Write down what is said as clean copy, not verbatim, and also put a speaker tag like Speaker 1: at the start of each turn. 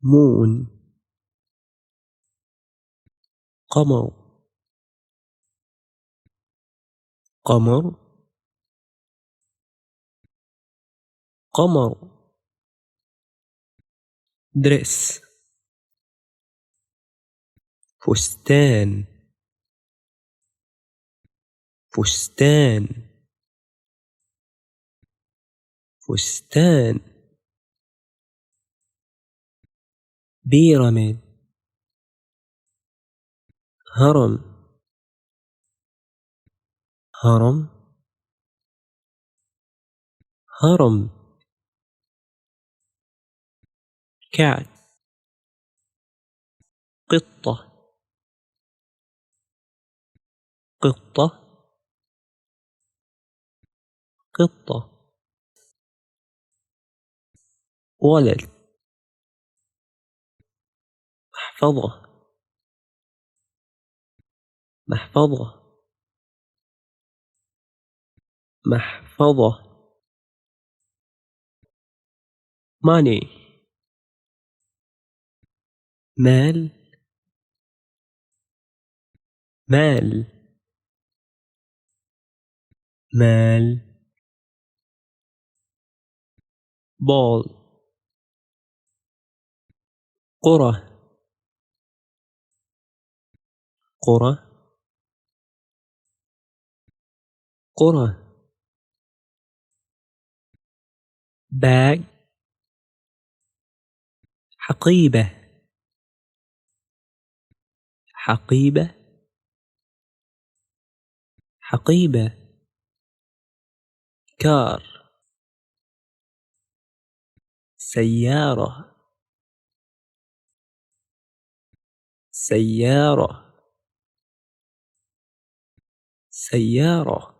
Speaker 1: مون قمر قمر قمر درس فستان فستان فستان بيراميد هرم هرم هرم كعك قطة قطة قطة ولد محفظة محفظة محفظة ماني مال مال مال بول قرى قرى قرى باج حقيبة حقيبة حقيبة كار سيارة سيارة سيارة